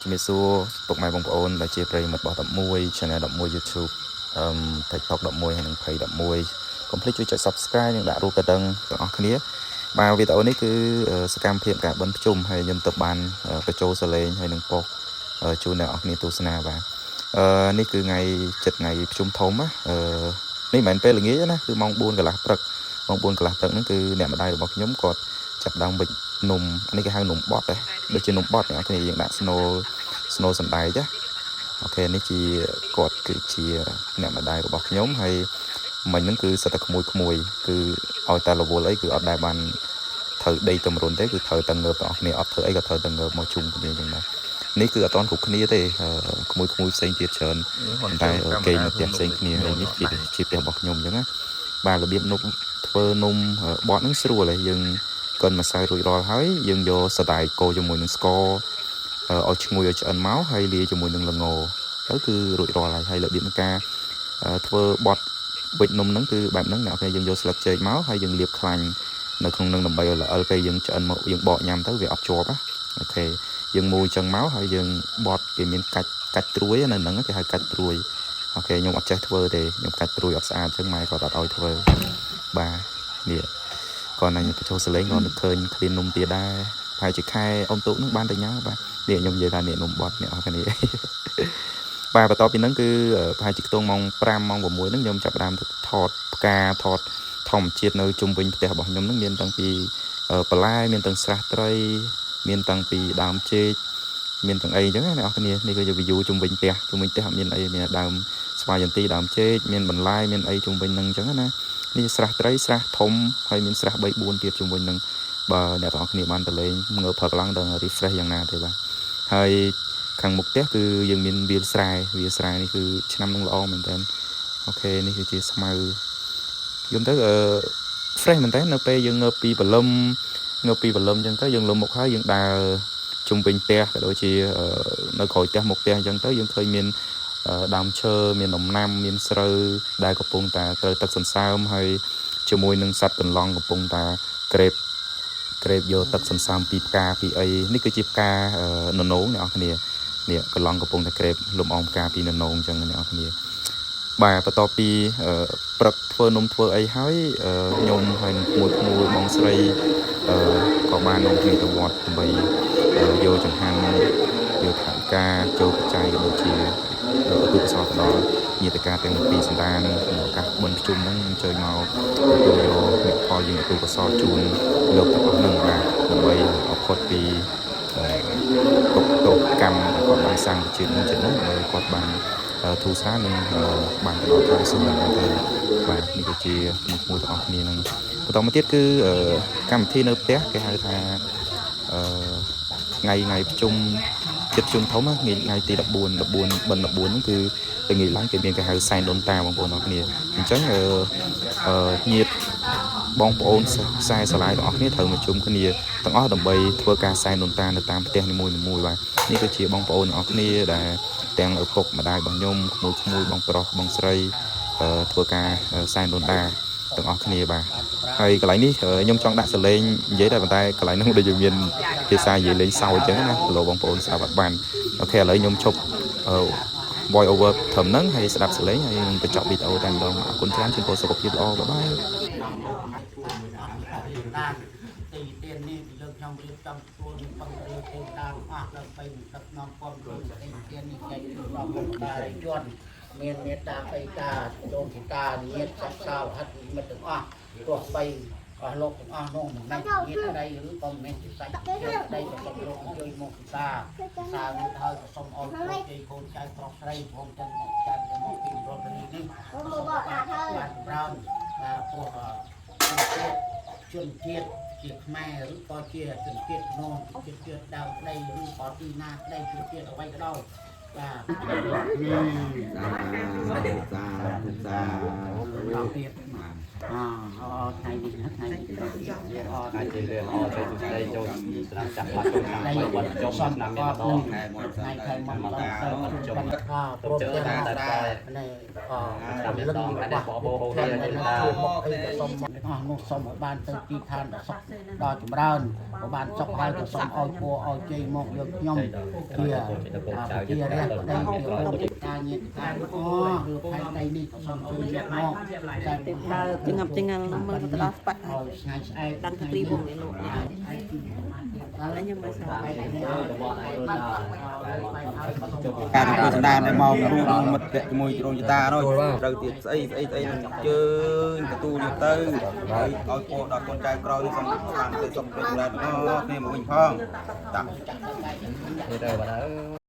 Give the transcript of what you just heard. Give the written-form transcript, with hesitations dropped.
ជំរាបសួរពុកម៉ែបងប្អូនដែលជាប្រិយមិត្តរបស់11 Channel 11 YouTube TikTok 11ហើយនិង Page 11កុំភ្លេចជួយចុច Subscribe និងដាក់រូបកណ្ដឹងទាំងអស់គ្នាបាទវីដេអូនេះគឺសកម្មភាពការបិណ្ឌភ្ជុំហើយខ្ញុំទៅបានបញ្ចូលសលេងហើយនឹងប៉ុសជូនអ្នកនរគ្នាទស្សនាបាទនេះគឺថ្ងៃចិត្តថ្ងៃភ្ជុំធំណានេះមិនមែនពេលល្ងាចណាគឺម៉ោង 4 កន្លះព្រឹកម៉ោង 4 កន្លះព្រឹកហ្នឹងគឺអ្នកម្ដាយរបស់ខ្ញុំគាត់ចាប់ដើមវិចនំនេះគេហៅនំបត់ដែរដូចជានំបត់អ្នកនរគ្នាយើងដាក់ស្នូលសណ្ដែកចាអូខេនេះជាគាត់គឺជាអ្នកម្ដាយរបស់ខ្ញុំហើយមិញហ្នឹងគឺសិតតែក្មួយគឺឲ្យតែរវល់អីគឺអត់ដែលបានត្រូវដេកតម្រុនទេគឺត្រូវតែងើបបងប្អូនគ្នាអត់ធ្វើអីក៏ត្រូវតែងើបមកជុំគ្នាចឹងដែរនេះគឺអត់តន់គ្រប់គ្នាទេក្មួយផ្សេងទៀតច្រើនតែគេនៅផ្ទះផ្សេងគ្នានេះជាផ្ទះរបស់ខ្ញុំចឹងណាបាទរបៀបនំធ្វើនំបត់ហ្នឹងស្រួលហើយយើងកិនម្សៅរួចរាល់ហើយយើងយកសណ្ដែកកូរជាមួយនឹងស្ករឲ្យឈ្ងុយឲ្យឆ្អិនមកហើយលាយជាមួយនឹងល្ងទៅគឺរួចរាល់ហើយរបៀបនៃការធ្វើបត់វិចនំហ្នឹងគឺបែបហ្នឹងអ្នកនរយើងយកស្លឹកចេកមកហើយយើងលាបខ្លាញ់នៅក្នុងនឹងដើម្បីឲ្យល្អិលពេលយើងឆ្អិនមកយើងបកញ៉ាំទៅវាអត់ជាប់ណាអូខេយើងមូលចឹងមកហើយយើងបត់គេមានកាច់ត្រួយនៅហ្នឹងគេហៅកាច់ត្រួយអូខេខ្ញុំអត់ចេះធ្វើទេខ្ញុំកាច់ត្រួយអត់ស្អាតចឹងម៉ែគាត់អត់ឲ្យធ្វើបាទនេះគាត់ណាបញ្ចូលសលេងគាត់នឹកឃើញឃ្លាននំទៀតដែរហើយជាខែអ៊ំទូកនឹងបានតែញ៉ាំបាទនេះខ្ញុំនិយាយថានេះនំបត់អ្នកអរគ្នាបាទបន្ទាប់ពីហ្នឹងគឺប្រហែលជាខ្ទង់ម៉ោង 5 ម៉ោង 6 ហ្នឹងខ្ញុំចាប់ផ្ដើមថតផ្កាថតធម្មជាតិនៅជុំវិញផ្ទះរបស់ខ្ញុំហ្នឹងមានតាំងពីបន្លែមានទាំងស្រះត្រីមានតាំងពីដើមចេកមានទាំងអីអញ្ចឹងណាអ្នកនរគ្នានេះគឺជា view ជុំវិញផ្ទះអត់មានអីមានដើមស្វាយចន្ទីដើមចេកមានបន្លែមានអីជុំវិញហ្នឹងអញ្ចឹងណានេះស្រះត្រីស្រះធំហើយមានស្រះ 3 4 ទៀតជុំវិញហ្នឹងបើអ្នកទាំងអស់គ្នាបានទៅលេងងើបផឹកឡើងដល់ refresh យ៉ាងណាទេបាទហើយខាងមុខផ្ទះគឺយើងមានវាលស្រែនេះគឺឆ្នាំនឹងល្អមែនតើអូខេនេះគឺជាស្មៅយំទៅfresh មែនតើនៅពេលយើងងើបពីព្រលឹមអញ្ចឹងទៅយើងលុំមុខហើយយើងដើរជុំវិញផ្ទះក៏ដូចជានៅក្រោយផ្ទះមុខផ្ទះអញ្ចឹងទៅយើងឃើញមានដើមឈើមានដំណាំមានស្រូវដែលកំពុងតែត្រូវទឹកសន្សើមហើយជាមួយនឹងសត្វកន្លង់កំពុងតែក្រេបយកទឹកសន្សើមពីផ្កាពីអីនេះគឺជាផ្កាននោងអ្នកនរគ្នានេះកន្លង់កំពុងតែក្រេបលំអងផ្កាពីននោងអញ្ចឹងអ្នកនរគ្នាបាទបន្ទាប់ពីព្រឹកធ្វើនំធ្វើអីហើយខ្ញុំហើយនឹងមួយបងស្រីក៏បាននាំគ្នាទៅវត្តដើម្បីយកចង្ហាន់យកថវិកាចូលបច្ច័យក៏ដូចជាឧទ្ទិសកុសលទៅដល់ញាតិកាទាំងពីរសន្តានក្នុងឱកាសបុណ្យភ្ជុំហ្នឹងអញ្ជើញមកទទួលយកមេផលយើងឧទ្ទិសកុសលជូនលោកទាំងអស់ហ្នឹងបាទដើម្បីអផុតពីទុក្ខទោសកម្មដែលគាត់បានសាងវិជាតិនឹងចិត្តហ្នឹងដោយគាត់បានធូរស្រាលនិងបានទៅដល់ឋានសួគ៌ហ្នឹងទៅបាទនេះគឺជាមួយទាំងអស់គ្នានឹងបន្តមកទៀតគឺកម្មវិធីនៅផ្ទះគេហៅថាថ្ងៃប្រជុំចិត្តជុំធំថ្ងៃទី14បិណ្ឌ14ហ្នឹងគឺពេលថ្ងៃឡើងគេមានគេហៅសែនដូនតាបងប្អូនអរគ្នាអញ្ចឹងញាតិបងប្អូនខ្សែស្រឡាយទាំងអស់គ្នាត្រូវមកជុំគ្នាទាំងអស់ដើម្បីធ្វើការសែនដូនតានៅតាមផ្ទះនីមួយៗបាទនេះគឺជាបងប្អូនទាំងអស់គ្នាដែលទាំងឪពុកម្ដាយរបស់ខ្ញុំក្មួយបងប្រុសបងស្រីធ្វើការសែនដូនតាទាំងអស់គ្នាបាទហើយកន្លែងនេះខ្ញុំចង់ដាក់សលេងនិយាយដែរប៉ុន្តែកន្លែងនោះដូចជាមានភាសានិយាយលេងសើចអញ្ចឹងណាលោកបងប្អូនស្ដាប់អត់បានអូខេឥឡូវខ្ញុំឈប់voice over ត្រឹមហ្នឹងហើយស្ដាប់សលេងហើយនឹងបញ្ចប់វីដេអូតែម្ដងអរគុណច្រើនជូនពរសុខភាពល្អបាយបាយទីទាននេះពីលើកខ្ញុំរៀបចំខ្លួនបង្រៀនទេវតាអស់ដើម្បីដឹកនាំពលរដ្ឋទីទាននេះចែកជូនដល់ពលរដ្ឋយន្តមានមេត្តាបៃតាចូលពីការញាតិសាស្ត្រហិតមិត្តទាំងអស់ទោះបីអស់លោកទាំងអស់នោះមិនមែនញាតិអីឬក៏មិនមែនជាសាច់ញាតិអីក៏សូមលោកជួយមកពិសានេះហើយក៏សូមអរគុណជ័យកូនចៅប្រុសស្រីព្រមទាំងអ្នកចាត់មកពីរដ្ឋនីនេះសូមបានប្រាំពួកជនជាតិជាខ្មែរឬក៏ជាជនជាតិក្នុងជនជាតិដើមដីឬក៏ទីណាដីជនជាតិអ្វីក៏ដោយ จ้า เราเปรียบเอาไทยดีนะไทยดีเอา การเรียนออเป็นได้โจทย์หลังจากมาจน ใน วันจบ ซ่อม นำ ก็ เงินน้อง ในไทยมันเราเติมจบข้าวโปรตีนในเรื่องนี้ว่าแทนในนั้นช่วยบอกให้ซ่อมนุซ่อมบ้านเติมตีทานซ่อมดอจุมรันบ้านซ่อมให้ก็ซ่อมเอาโปเอาใจมกยกย่อมเกียร์เกียร์แรกได้เกียร์โปรการเงียบการอ๋อคือภายในนี่ซ่อมช่วยยกมอกแต่ Tinggal nomor telah pak เอาใช้ใช้ dan ketribung ni lu. Alanya masalah. การโฆษณาในมองรูปมัดแกะมวยโรนจตาเนาะเราติดไอ้เจอประตูอยู่เตอร์เอาโคดอกคนใจกรอยส่งทางไปส่งเป็นแล้วเนาะนี่มันวิ่งพ้องตัก Thì rồi bà đã